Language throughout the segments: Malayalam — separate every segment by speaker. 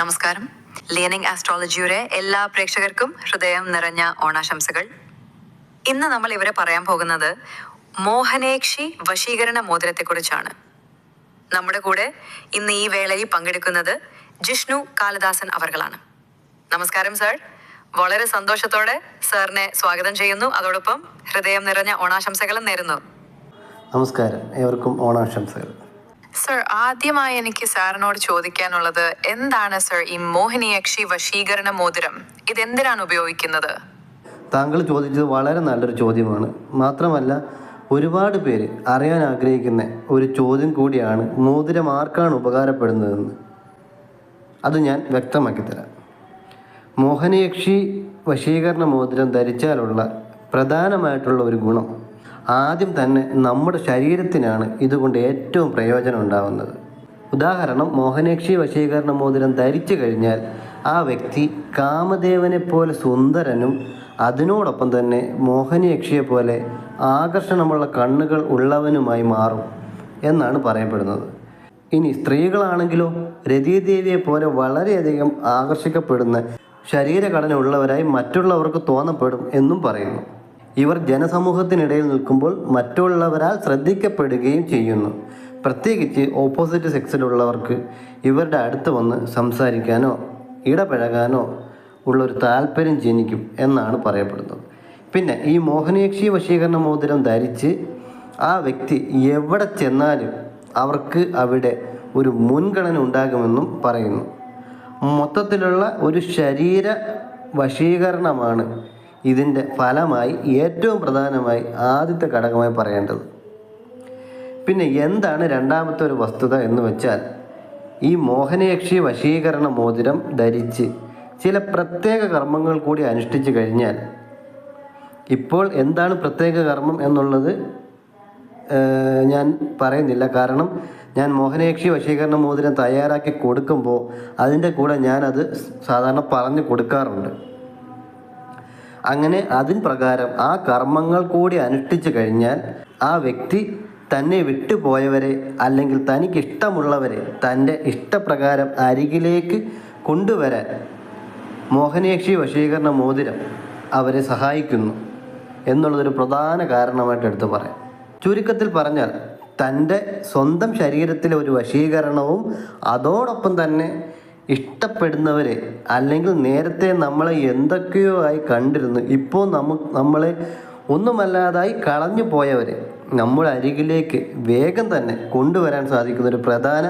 Speaker 1: നമസ്കാരം. ലേണിംഗ് ആസ്ട്രോളജിയുടെ എല്ലാ പ്രേക്ഷകർക്കും ഹൃദയം നിറഞ്ഞ ഓണാശംസകൾ. ഇന്ന് നമ്മൾ ഇവരെ പറയാൻ പോകുന്നത് മോഹനേക്ഷി വശീകരണ മോതിരത്തെക്കുറിച്ചാണ്. നമ്മുടെ കൂടെ ഇന്ന് ഈ വേളയിൽ പങ്കെടുക്കുന്നത് ജിഷ്ണു കാളിദാസൻ അവർകളാണ്. നമസ്കാരം സർ. വളരെ സന്തോഷത്തോടെ സാറിനെ സ്വാഗതം ചെയ്യുന്നു. അതോടൊപ്പം ഹൃദയം നിറഞ്ഞ ഓണാശംസകളും നേരുന്നു.
Speaker 2: നമസ്കാരം, ഏവർക്കും ഓണാശംസകൾ.
Speaker 1: സർ, ആദ്യമായി എനിക്ക് സാറിനോട് ചോദിക്കാനുള്ളത്, എന്താണ് സർ ഈ മോഹിനിയക്ഷി വശീകരണ മോതിരം? ഇതെന്തിനാണ് ഉപയോഗിക്കുന്നത്?
Speaker 2: താങ്കൾ ചോദിച്ചത് വളരെ നല്ലൊരു ചോദ്യമാണ്. മാത്രമല്ല, ഒരുപാട് പേര് അറിയാൻ ആഗ്രഹിക്കുന്ന ഒരു ചോദ്യം കൂടിയാണ് മോതിരം ആർക്കാണ് ഉപകാരപ്പെടുന്നതെന്ന്. അത് ഞാൻ വ്യക്തമാക്കി തരാം. മോഹിനിയക്ഷി വശീകരണ മോതിരം ധരിച്ചാലുള്ള പ്രധാനമായിട്ടുള്ള ഒരു ഗുണം, ആദ്യം തന്നെ നമ്മുടെ ശരീരത്തിനാണ് ഇതുകൊണ്ട് ഏറ്റവും പ്രയോജനം ഉണ്ടാകുന്നത്. ഉദാഹരണം, മോഹിനിയക്ഷി വശീകരണ മോതിരം ധരിച്ചു കഴിഞ്ഞാൽ ആ വ്യക്തി കാമദേവനെ പോലെ സുന്ദരനും അതിനോടൊപ്പം തന്നെ മോഹിനിയക്ഷിയെ പോലെ ആകർഷണമുള്ള കണ്ണുകൾ ഉള്ളവനുമായി മാറും എന്നാണ് പറയപ്പെടുന്നത്. ഇനി സ്ത്രീകളാണെങ്കിലോ രതിദേവിയെ പോലെ വളരെയധികം ആകർഷിക്കപ്പെടുന്ന ശരീരഘടന ഉള്ളവരായി മറ്റുള്ളവർക്ക് തോന്നപ്പെടും എന്നും പറയുന്നു. ഇവർ ജനസമൂഹത്തിനിടയിൽ നിൽക്കുമ്പോൾ മറ്റുള്ളവരാൽ ശ്രദ്ധിക്കപ്പെടുകയും ചെയ്യുന്നു. പ്രത്യേകിച്ച് ഓപ്പോസിറ്റ് സെക്സിലുള്ളവർക്ക് ഇവരുടെ അടുത്ത് വന്ന് സംസാരിക്കാനോ ഇടപഴകാനോ ഉള്ളൊരു താല്പര്യം ജനിക്കും എന്നാണ് പറയപ്പെടുന്നത്. പിന്നെ ഈ മോഹിനിയക്ഷി വശീകരണ മോതിരം ധരിച്ച് ആ വ്യക്തി എവിടെ ചെന്നാലും അവർക്ക് അവിടെ ഒരു മുൻഗണന ഉണ്ടാകുമെന്നും പറയുന്നു. മൊത്തത്തിലുള്ള ഒരു ശരീര വശീകരണമാണ് ഇതിൻ്റെ ഫലമായി ഏറ്റവും പ്രധാനമായി ആദ്യത്തെ ഘടകമായി പറയേണ്ടത്. പിന്നെ എന്താണ് രണ്ടാമത്തെ ഒരു വസ്തുത എന്ന് വെച്ചാൽ, ഈ മോഹിനിയക്ഷി വശീകരണ മോതിരം ധരിച്ച് ചില പ്രത്യേക കർമ്മങ്ങൾ കൂടി അനുഷ്ഠിച്ചു കഴിഞ്ഞാൽ, ഇപ്പോൾ എന്താണ് പ്രത്യേക കർമ്മം എന്നുള്ളത് ഞാൻ പറയുന്നില്ല. കാരണം ഞാൻ മോഹിനിയക്ഷി വശീകരണ മോതിരം തയ്യാറാക്കി കൊടുക്കുമ്പോൾ അതിൻ്റെ കൂടെ ഞാനത് സാധാരണ പറഞ്ഞു കൊടുക്കാറുണ്ട്. അങ്ങനെ അതിൻ പ്രകാരം ആ കർമ്മങ്ങൾ കൂടി അനുഷ്ഠിച്ചു കഴിഞ്ഞാൽ ആ വ്യക്തി തന്നെ വിട്ടുപോയവരെ അല്ലെങ്കിൽ തനിക്കിഷ്ടമുള്ളവരെ തൻ്റെ ഇഷ്ടപ്രകാരം അരികിലേക്ക് കൊണ്ടുവരാൻ മോഹിനിയക്ഷി വശീകരണ മോതിരം അവരെ സഹായിക്കുന്നു എന്നുള്ളതൊരു പ്രധാന കാരണമായിട്ട് എടുത്തു പറയാം. ചുരുക്കത്തിൽ പറഞ്ഞാൽ, തൻ്റെ സ്വന്തം ശരീരത്തിലെ ഒരു വശീകരണവും അതോടൊപ്പം തന്നെ ഇഷ്ടപ്പെടുന്നവരെ അല്ലെങ്കിൽ നേരത്തെ നമ്മളെ എന്തൊക്കെയോ ആയി കണ്ടിരുന്നു ഇപ്പോൾ നമ്മളെ ഒന്നുമല്ലാതായി കളഞ്ഞു പോയവരെ നമ്മുടെ അരികിലേക്ക് വേഗം തന്നെ കൊണ്ടുവരാൻ സാധിക്കുന്ന ഒരു പ്രധാന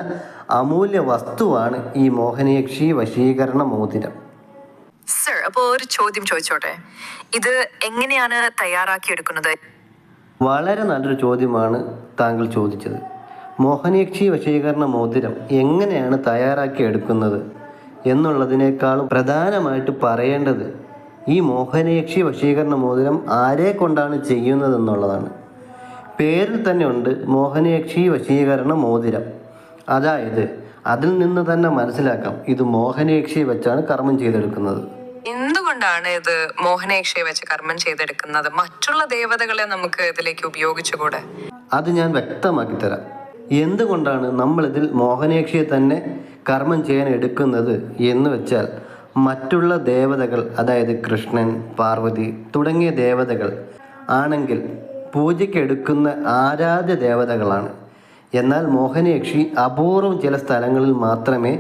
Speaker 2: അമൂല്യ വസ്തുവാണ് ഈ മോഹിനിയക്ഷി വശീകരണ മോതിരം.
Speaker 1: സർ, അപ്പോൾ ഒരു ചോദ്യം ചോദിച്ചോട്ടെ, ഇത് എങ്ങനെയാണ് തയ്യാറാക്കിയെടുക്കുന്നത്?
Speaker 2: വളരെ നല്ലൊരു ചോദ്യമാണ് താങ്കൾ ചോദിച്ചത്. മോഹിനിയക്ഷി വശീകരണ മോതിരം എങ്ങനെയാണ് തയ്യാറാക്കി എടുക്കുന്നത് എന്നുള്ളതിനേക്കാളും പ്രധാനമായിട്ട് പറയേണ്ടത് ഈ മോഹിനിയക്ഷി വശീകരണ മോതിരം ആരെ കൊണ്ടാണ് ചെയ്യുന്നതെന്നുള്ളതാണ്. പേരിൽ തന്നെ ഉണ്ട് മോഹിനിയക്ഷി വശീകരണ മോതിരം. അതായത് അതിൽ നിന്ന് തന്നെ മനസ്സിലാക്കാം ഇത് മോഹിനിയക്ഷി വെച്ചാണ് കർമ്മം ചെയ്തെടുക്കുന്നത്.
Speaker 1: എന്തുകൊണ്ടാണ് ഇത് മോഹിനിയക്ഷിയെ വെച്ച് കർമ്മം ചെയ്തെടുക്കുന്നത്? മറ്റുള്ള ദേവതകളെ നമുക്ക് ഇതിലേക്ക് ഉപയോഗിച്ചുകൂടെ?
Speaker 2: അത് ഞാൻ വ്യക്തമാക്കി തരാം. എന്തുകൊണ്ടാണ് നമ്മളിതിൽ മോഹിനിയക്ഷിയെ തന്നെ കർമ്മം ചെയ്യാൻ എടുക്കുന്നത് എന്ന് വെച്ചാൽ, മറ്റുള്ള ദേവതകൾ, അതായത് കൃഷ്ണൻ, പാർവതി തുടങ്ങിയ ദേവതകൾ ആണെങ്കിൽ പൂജയ്ക്ക് എടുക്കുന്ന ആരാധ്യ ദേവതകളാണ്. എന്നാൽ മോഹിനിയക്ഷി അപൂർവം ചില സ്ഥലങ്ങളിൽ മാത്രമേ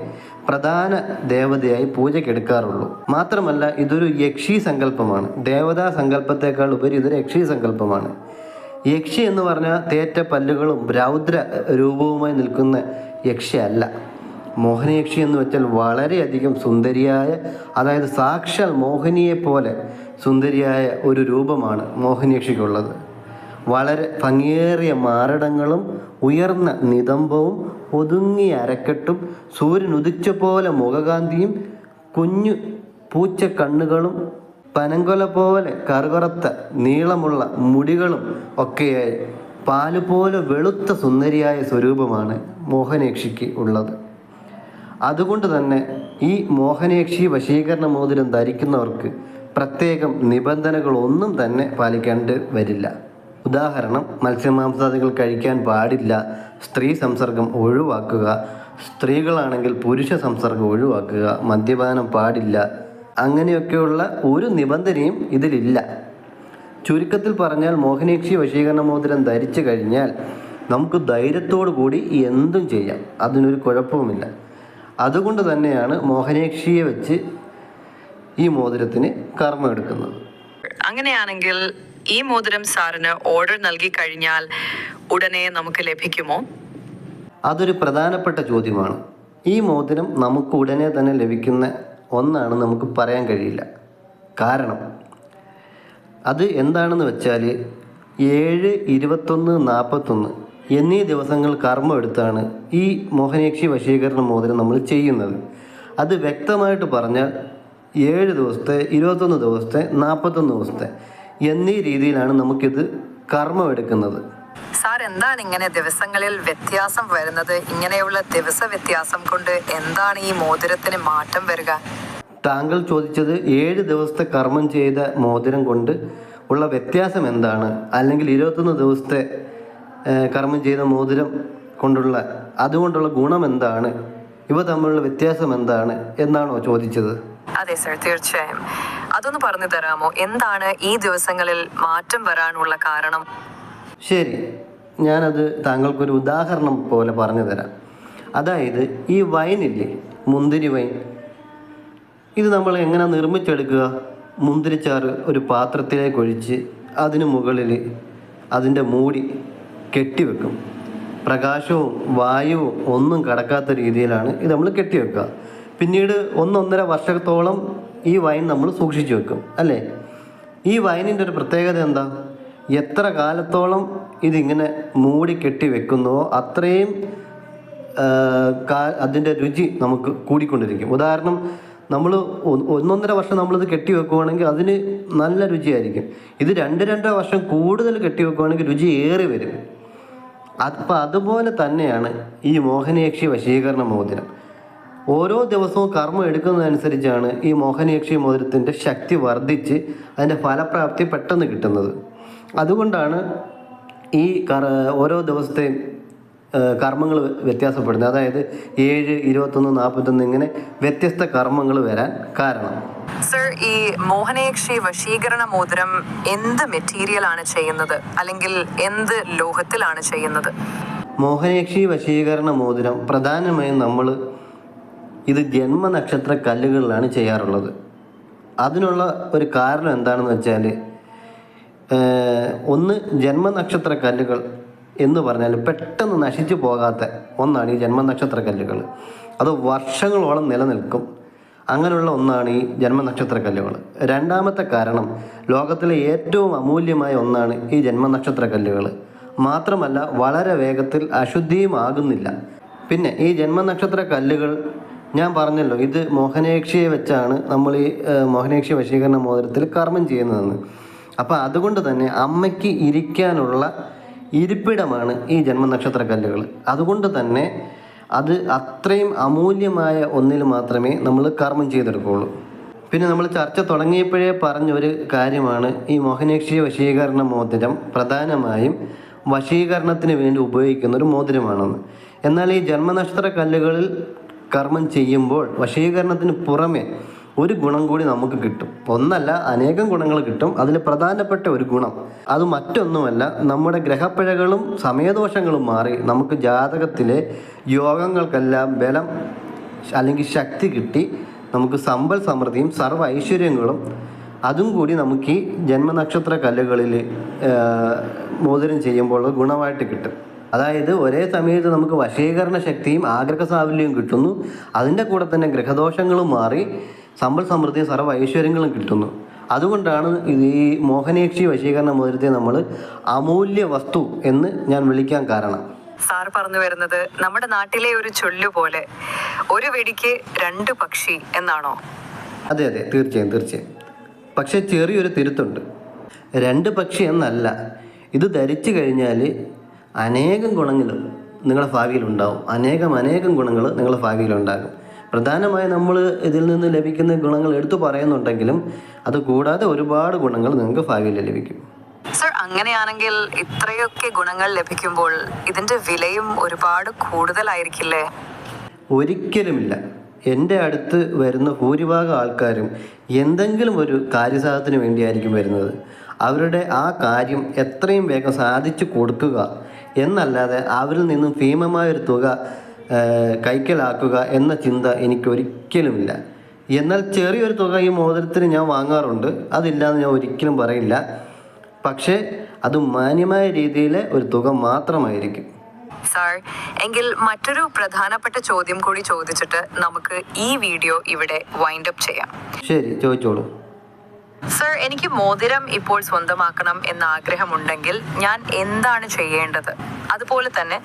Speaker 2: പ്രധാന ദേവതയായി പൂജയ്ക്കെടുക്കാറുള്ളൂ. മാത്രമല്ല, ഇതൊരു യക്ഷി സങ്കല്പമാണ്. ദേവതാ സങ്കല്പത്തെക്കാൾ ഉപരി ഇതൊരു യക്ഷി സങ്കല്പമാണ്. യക്ഷി എന്ന് പറഞ്ഞാൽ തേറ്റ പല്ലുകളും രൗദ്ര രൂപവുമായി നിൽക്കുന്ന യക്ഷി അല്ല. മോഹിനിയക്ഷി എന്ന് വെച്ചാൽ വളരെയധികം സുന്ദരിയായ, അതായത് സാക്ഷാൽ മോഹിനിയെ പോലെ സുന്ദരിയായ ഒരു രൂപമാണ് മോഹിനിയക്ഷിക്കുള്ളത്. വളരെ ഭംഗിയേറിയ മാരടങ്ങളും ഉയർന്ന നിതംബവും ഒതുങ്ങിയ അരക്കെട്ടും സൂര്യൻ ഉദിച്ച പോലെ മുഖകാന്തിയും കുഞ്ഞു പൂച്ച കണ്ണുകളും പനങ്കൊല പോലെ കറുകറുത്ത നീളമുള്ള മുടികളും ഒക്കെയായി പാലുപോലെ വെളുത്ത സുന്ദരിയായ സ്വരൂപമാണ് മോഹിനിയക്ഷിക്ക് ഉള്ളത്. അതുകൊണ്ട് തന്നെ ഈ മോഹിനിയക്ഷി വശീകരണ മോതിരം ധരിക്കുന്നവർക്ക് പ്രത്യേകം നിബന്ധനകളൊന്നും തന്നെ പാലിക്കേണ്ടി വരില്ല. ഉദാഹരണം, മത്സ്യമാംസാദികൾ കഴിക്കാൻ പാടില്ല, സ്ത്രീ സംസർഗം ഒഴിവാക്കുക, സ്ത്രീകളാണെങ്കിൽ പുരുഷ സംസർഗം ഒഴിവാക്കുക, മദ്യപാനം പാടില്ല, അങ്ങനെയൊക്കെയുള്ള ഒരു നിബന്ധനയും ഇതിലില്ല. ചുരുക്കത്തിൽ പറഞ്ഞാൽ മോഹിനീക്ഷി വശീകരണ മോതിരം ധരിച്ചു കഴിഞ്ഞാൽ നമുക്ക് ധൈര്യത്തോടു കൂടി എന്തും ചെയ്യാം, അതിനൊരു കുഴപ്പവുമില്ല. അതുകൊണ്ട് തന്നെയാണ് മോഹിനീക്ഷിയെ വെച്ച് ഈ മോതിരത്തിന് കർമ്മം എടുക്കുന്നത്.
Speaker 1: അങ്ങനെയാണെങ്കിൽ ഈ മോതിരം സാറിന് ഓർഡർ നൽകി കഴിഞ്ഞാൽ ഉടനെ നമുക്ക് ലഭിക്കുമോ?
Speaker 2: അതൊരു പ്രധാനപ്പെട്ട ചോദ്യമാണ്. ഈ മോതിരം നമുക്ക് ഉടനെ തന്നെ ലഭിക്കുന്ന ഒന്നാണ് നമുക്ക് പറയാൻ കഴിയില്ല. കാരണം അത് എന്താണെന്ന് വെച്ചാൽ 7, 21, 41 എന്നീ ദിവസങ്ങൾ കർമ്മം എടുത്താണ് ഈ മോഹിനീക്ഷി വശീകരണ മോതിരം നമ്മൾ ചെയ്യുന്നത്. അത് വ്യക്തമായിട്ട് പറഞ്ഞാൽ 7 ദിവസത്തെ, 21 ദിവസത്തെ, 41 ദിവസത്തെ എന്നീ രീതിയിലാണ് നമുക്കിത് കർമ്മം എടുക്കുന്നത്.
Speaker 1: സാർ, എന്താണ് ഇങ്ങനെ ദിവസങ്ങളിൽ വ്യത്യാസം വരുന്നത്? ഇങ്ങനെയുള്ള ദിവസ വ്യത്യാസം കൊണ്ട് എന്താണ് ഈ മോതിരത്തിന് മാറ്റം വരിക?
Speaker 2: താങ്കൾ ചോദിച്ചത് 7 ദിവസത്തെ കർമ്മം ചെയ്ത മോതിരം കൊണ്ട് ഉള്ള വ്യത്യാസം എന്താണ്, അല്ലെങ്കിൽ 21 ദിവസത്തെ കർമ്മം ചെയ്ത മോതിരം അതുകൊണ്ടുള്ള ഗുണം എന്താണ്, ഇവ തമ്മിലുള്ള വ്യത്യാസം എന്താണ് എന്നാണോ ചോദിച്ചത്?
Speaker 1: അതെ സർ, തീർച്ചയായും. അതൊന്ന് പറഞ്ഞു തരാമോ? എന്താണ് ഈ ദിവസങ്ങളിൽ മാറ്റം വരാനുള്ള കാരണം?
Speaker 2: ശരി, ഞാനത് താങ്കൾക്കൊരു ഉദാഹരണം പോലെ പറഞ്ഞു തരാം. അതായത് ഈ വൈനില്ലേ, മുന്തിരി വൈൻ, ഇത് നമ്മൾ എങ്ങനെ നിർമ്മിച്ചെടുക്കുക? മുന്തിരിച്ചാറ് ഒരു പാത്രത്തിലേക്ക് ഒഴിച്ച് അതിന് മുകളിൽ അതിൻ്റെ മൂടി കെട്ടിവെക്കും. പ്രകാശവും വായുവും ഒന്നും കടക്കാത്ത രീതിയിലാണ് ഇത് നമ്മൾ കെട്ടിവെക്കുക. പിന്നീട് 1-1.5 വർഷത്തോളം ഈ വൈൻ നമ്മൾ സൂക്ഷിച്ചു വെക്കും, അല്ലേ? ഈ വൈനിൻ്റെ ഒരു പ്രത്യേകത എന്താ? എത്ര കാലത്തോളം ഇതിങ്ങനെ മൂടി കെട്ടി വെക്കുന്നുവോ അത്രയും അതിൻ്റെ രുചി നമുക്ക് കൂടിക്കൊണ്ടിരിക്കും. ഉദാഹരണം, നമ്മൾ 1-1.5 വർഷം നമ്മളിത് കെട്ടി വെക്കുകയാണെങ്കിൽ അതിന് നല്ല രുചിയായിരിക്കും. ഇത് 2-2.5 വർഷം കൂടുതൽ കെട്ടി വെക്കുകയാണെങ്കിൽ രുചി ഏറി വരും. അപ്പം അതുപോലെ തന്നെയാണ് ഈ മോഹിനീക്ഷി വശീകരണ മോതിരം. ഓരോ ദിവസവും കർമ്മം എടുക്കുന്നതനുസരിച്ചാണ് ഈ മോഹിനീക്ഷി മോതിരത്തിൻ്റെ ശക്തി വർദ്ധിച്ച് അതിൻ്റെ ഫലപ്രാപ്തി പെട്ടെന്ന് കിട്ടുന്നത്. അതുകൊണ്ടാണ് ഈ ഓരോ ദിവസത്തെയും കർമ്മങ്ങൾ വ്യത്യാസപ്പെടുന്നത്. അതായത് 7, 21, 41 ഇങ്ങനെ വ്യത്യസ്ത കർമ്മങ്ങൾ വരാൻ കാരണം.
Speaker 1: സർ, ഈ മോഹിനീക്ഷി വശീകരണ മോതിരം എന്ത് മെറ്റീരിയൽ ആണ് ചെയ്യുന്നത്, അല്ലെങ്കിൽ എന്ത് ലോഹത്തിലാണ് ചെയ്യുന്നത്?
Speaker 2: മോഹിനീക്ഷി വശീകരണ മോതിരം പ്രധാനമായും നമ്മൾ ഇത് ജന്മനക്ഷത്ര കല്ലുകളിലാണ് ചെയ്യാറുള്ളത്. അതിനുള്ള ഒരു കാരണം എന്താണെന്ന് വെച്ചാൽ, ഒന്ന്, ജന്മനക്ഷത്ര കല്ലുകൾ എന്ന് പറഞ്ഞാൽ പെട്ടെന്ന് നശിച്ചു പോകാത്ത ഒന്നാണ് ഈ ജന്മനക്ഷത്ര കല്ലുകൾ. അത് വർഷങ്ങളോളം നിലനിൽക്കും. അങ്ങനെയുള്ള ഒന്നാണ് ഈ ജന്മനക്ഷത്ര കല്ലുകൾ. രണ്ടാമത്തെ കാരണം, ലോകത്തിലെ ഏറ്റവും അമൂല്യമായ ഒന്നാണ് ഈ ജന്മനക്ഷത്ര കല്ലുകൾ. മാത്രമല്ല വളരെ വേഗത്തിൽ അശുദ്ധിയും ആകുന്നില്ല. പിന്നെ ഈ ജന്മനക്ഷത്ര കല്ലുകൾ ഞാൻ പറഞ്ഞല്ലോ, ഇത് മോഹിനീക്ഷിയെ വെച്ചാണ് നമ്മൾ ഈ മോഹിനീക്ഷി വശീകരണ മോതിരത്തിൽ കർമ്മം ചെയ്യുന്നതെന്ന്. അപ്പോൾ അതുകൊണ്ട് തന്നെ അമ്മയ്ക്ക് ഇരിക്കാനുള്ള ഇരിപ്പിടമാണ് ഈ ജന്മനക്ഷത്ര കല്ലുകൾ. അതുകൊണ്ട് തന്നെ അത് അത്രയും അമൂല്യമായ ഒന്നിൽ മാത്രമേ നമ്മൾ കർമ്മം ചെയ്തെടുക്കുകയുള്ളൂ. പിന്നെ നമ്മൾ ചർച്ച തുടങ്ങിയപ്പോഴേ പറഞ്ഞൊരു കാര്യമാണ് ഈ മോഹിനീക്ഷി വശീകരണ മോതിരം പ്രധാനമായും വശീകരണത്തിന് വേണ്ടി ഉപയോഗിക്കുന്ന ഒരു മോതിരമാണെന്ന്. എന്നാൽ ഈ ജന്മനക്ഷത്ര കല്ലുകളിൽ കർമ്മം ചെയ്യുമ്പോൾ വശീകരണത്തിന് പുറമെ ഒരു ഗുണം കൂടി നമുക്ക് കിട്ടും. ഒന്നല്ല, അനേകം ഗുണങ്ങൾ കിട്ടും. അതിൽ പ്രധാനപ്പെട്ട ഒരു ഗുണം അത് മറ്റൊന്നുമല്ല, നമ്മുടെ ഗ്രഹപ്പിഴകളും സമയദോഷങ്ങളും മാറി നമുക്ക് ജാതകത്തിലെ യോഗങ്ങൾക്കെല്ലാം ബലം അല്ലെങ്കിൽ ശക്തി കിട്ടി നമുക്ക് സമ്പൽ സമൃദ്ധിയും സർവ്വ ഐശ്വര്യങ്ങളും അതും കൂടി നമുക്ക് ഈ ജന്മനക്ഷത്ര കല്ലുകളിൽ മോതിരം ചെയ്യുമ്പോൾ ഗുണമായിട്ട് കിട്ടും. അതായത് ഒരേ സമയത്ത് നമുക്ക് വശീകരണ ശക്തിയും ആഗ്രഹ സാഫല്യവും കിട്ടുന്നു, അതിൻ്റെ കൂടെ തന്നെ ഗ്രഹദോഷങ്ങളും മാറി സമ്പൽ സമൃദ്ധിയും സർവ്വ ഐശ്വര്യങ്ങളും കിട്ടുന്നു. അതുകൊണ്ടാണ് ഈ മോഹിനീക്ഷി വശീകരണ മോതിരത്തെ നമ്മൾ അമൂല്യ വസ്തു എന്ന് ഞാൻ വിളിക്കാൻ കാരണം.
Speaker 1: സാർ പറഞ്ഞു വരുന്നത് നമ്മുടെ നാട്ടിലെ ഒരു ചൊല്ലു പോലെ ഒരു വെടിക്ക് 2 പക്ഷി എന്നാണോ?
Speaker 2: അതെ, തീർച്ചയായും. പക്ഷേ ചെറിയൊരു തിരുത്തുണ്ട്. 2 പക്ഷി എന്നല്ല, ഇത് ധരിച്ചു കഴിഞ്ഞാൽ അനേകം ഗുണങ്ങൾ നിങ്ങളുടെ ഭാവിയിലുണ്ടാവും. അനേകം ഗുണങ്ങൾ നിങ്ങളുടെ ഭാവിയിലുണ്ടാകും. പ്രധാനമായും നമ്മൾ ഇതിൽ നിന്ന് ലഭിക്കുന്ന ഗുണങ്ങൾ എടുത്തു പറയുന്നുണ്ടെങ്കിലും അത് കൂടാതെ ഒരുപാട് ഗുണങ്ങൾ നിങ്ങൾക്ക് ഭാവിയിൽ ലഭിക്കും.
Speaker 1: സർ, അങ്ങനെയാണെങ്കിൽ ഇത്രയൊക്കെ ഗുണങ്ങൾ ലഭിക്കുമ്പോൾ ഇതിന്റെ വിലയും ഒരുപാട് കൂടുതലായിരിക്കില്ലേ?
Speaker 2: ഒരിക്കലുമില്ല. എൻ്റെ അടുത്ത് വരുന്ന ഭൂരിഭാഗം ആൾക്കാരും എന്തെങ്കിലും ഒരു കാര്യസാധനത്തിന് വേണ്ടിയായിരിക്കും വരുന്നത്. അവരുടെ ആ കാര്യം എത്രയും വേഗം സാധിച്ചു കൊടുക്കുക എന്നല്ലാതെ അവരിൽ നിന്നും ഭീമമായൊരു തുക കൈക്കലാക്കുക എന്ന ചിന്ത എനിക്കൊരിക്കലുമില്ല. എന്നാൽ ചെറിയൊരു തുക ഈ മോതിരത്തിന് ഞാൻ വാങ്ങാറുണ്ട്, അതില്ലാന്ന് ഞാൻ ഒരിക്കലും പറയില്ല. പക്ഷേ അത് മാന്യമായ രീതിയിലെ ഒരു തുക മാത്രമായിരിക്കും.
Speaker 1: സാർ, എങ്കിൽ മറ്റൊരു പ്രധാനപ്പെട്ട ചോദ്യം കൂടി ചോദിച്ചിട്ട് നമുക്ക് ഈ വീഡിയോ ഇവിടെ വൈൻഡ് അപ്പ് ചെയ്യാം.
Speaker 2: ശരി, ചോദിച്ചോളൂ.
Speaker 1: സർ, എനിക്ക് മോതിരം ഇപ്പോൾ സ്വന്തമാക്കണം എന്ന ആഗ്രഹമുണ്ടെങ്കിൽ ഞാൻ എന്താണ് ചെയ്യേണ്ടത്? അതുപോലെ തന്നെ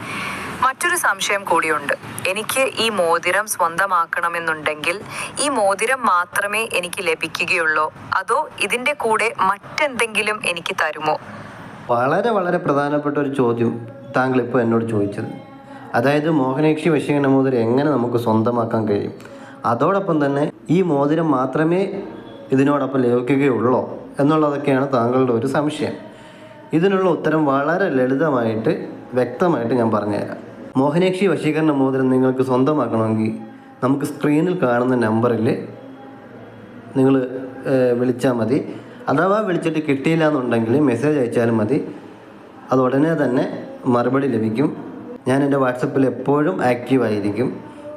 Speaker 1: മറ്റൊരു സംശയം കൂടിയുണ്ട്. എനിക്ക് ഈ മോതിരം സ്വന്തമാക്കണമെന്നുണ്ടെങ്കിൽ ഈ മോതിരം മാത്രമേ എനിക്ക് ലഭിക്കുകയുള്ളൂ, അതോ ഇതിൻ്റെ കൂടെ മറ്റെന്തെങ്കിലും എനിക്ക് തരുമോ?
Speaker 2: വളരെ വളരെ പ്രധാനപ്പെട്ട ഒരു ചോദ്യം താങ്കൾ ഇപ്പോൾ എന്നോട് ചോദിച്ചത്. അതായത് മോഹനേക്ഷി വശീകരണ മോതിരം എങ്ങനെ നമുക്ക് സ്വന്തമാക്കാൻ കഴിയും, അതോടൊപ്പം തന്നെ ഈ മോതിരം മാത്രമേ ഇതിനോടൊപ്പം ലഭിക്കുകയുള്ളൂ എന്നുള്ളതൊക്കെയാണ് താങ്കളുടെ ഒരു സംശയം. ഇതിനുള്ള ഉത്തരം വളരെ ലളിതമായിട്ട് വ്യക്തമായിട്ട് ഞാൻ പറഞ്ഞുതരാം. മോഹനേക്ഷി വശീകരണ മോതിരം നിങ്ങൾക്ക് സ്വന്തമാക്കണമെങ്കിൽ നമുക്ക് സ്ക്രീനിൽ കാണുന്ന നമ്പറിൽ നിങ്ങൾ വിളിച്ചാൽ മതി. അഥവാ വിളിച്ചിട്ട് കിട്ടിയില്ല എന്നുണ്ടെങ്കിൽ മെസ്സേജ് അയച്ചാലും മതി. അത് ഉടനെ തന്നെ മറുപടി ലഭിക്കും. ഞാൻ എൻ്റെ വാട്സപ്പിൽ എപ്പോഴും ആക്റ്റീവായിരിക്കും.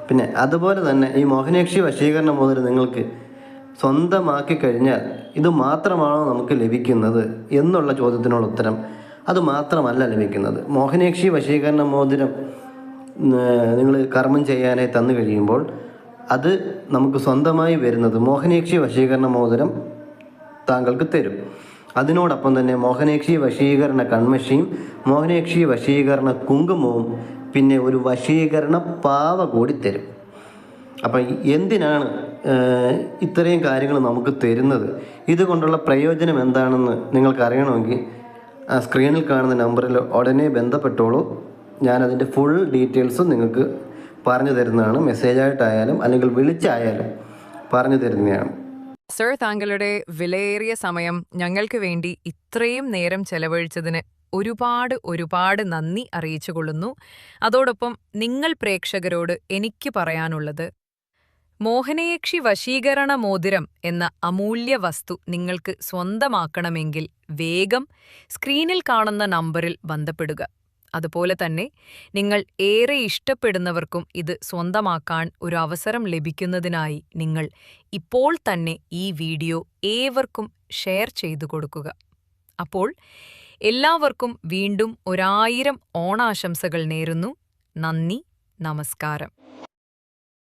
Speaker 2: പിന്നെ അതുപോലെ തന്നെ ഈ മോഹനേക്ഷി വശീകരണ മോതിരം നിങ്ങൾക്ക് സ്വന്തമാക്കി കഴിഞ്ഞാൽ ഇത് മാത്രമാണോ നമുക്ക് ലഭിക്കുന്നത് എന്നുള്ള ചോദ്യത്തിനുള്ള ഉത്തരം അത് മാത്രമല്ല ലഭിക്കുന്നത്. മോഹനേക്ഷി വശീകരണ മോതിരം നിങ്ങൾ കർമ്മം ചെയ്യാനായി തന്നു കഴിയുമ്പോൾ അത് നമുക്ക് സ്വന്തമായി വരുന്നത് മോഹനേക്ഷി വശീകരണ മോതിരം താങ്കൾക്ക് തരും. അതിനോടൊപ്പം തന്നെ മോഹനേക്ഷി വശീകരണ കൺമഷിയും മോഹനേക്ഷി വശീകരണ കുങ്കുമവും പിന്നെ ഒരു വശീകരണ പാവ കൂടി തരും. അപ്പം എന്തിനാണ് ഇത്രയും കാര്യങ്ങൾ നമുക്ക് തരുന്നത്, ഇതുകൊണ്ടുള്ള പ്രയോജനം എന്താണെന്ന് നിങ്ങൾക്ക് അറിയണമെങ്കിൽ സ്ക്രീനിൽ കാണുന്ന നമ്പറിൽ ഉടനെ ബന്ധപ്പെട്ടോളൂ. ഞാനതിൻ്റെ ഫുൾ ഡീറ്റെയിൽസും നിങ്ങൾക്ക് പറഞ്ഞു തരുന്നതാണ്. മെസ്സേജായിട്ടായാലും അല്ലെങ്കിൽ വിളിച്ചായാലും പറഞ്ഞു തരുന്നതാണ്.
Speaker 1: സർ, താങ്കളുടെ വിലയേറിയ സമയം ഞങ്ങൾക്ക് വേണ്ടി ഇത്രയും നേരം ചെലവഴിച്ചതിന് ഒരുപാട് നന്ദി അറിയിച്ചുകൊള്ളുന്നു. അതോടൊപ്പം നിങ്ങൾ പ്രേക്ഷകരോട് എനിക്ക് പറയാനുള്ളത്, മോഹനേക്ഷി വശീകരണ മോതിരം എന്ന അമൂല്യ വസ്തു നിങ്ങൾക്ക് സ്വന്തമാക്കണമെങ്കിൽ വേഗം സ്ക്രീനിൽ കാണുന്ന നമ്പറിൽ ബന്ധപ്പെടുക. അതുപോലെ തന്നെ നിങ്ങൾ ഏറെ ഇഷ്ടപ്പെടുന്നവർക്കും ഇത് സ്വന്തമാക്കാൻ ഒരു അവസരം ലഭിക്കുന്നതിനായി നിങ്ങൾ ഇപ്പോൾ തന്നെ ഈ വീഡിയോ ഏവർക്കും ഷെയർ ചെയ്തു കൊടുക്കുക. അപ്പോൾ എല്ലാവർക്കും വീണ്ടും 1000 ഓണാശംസകൾ നേരുന്നു. നന്ദി, നമസ്കാരം.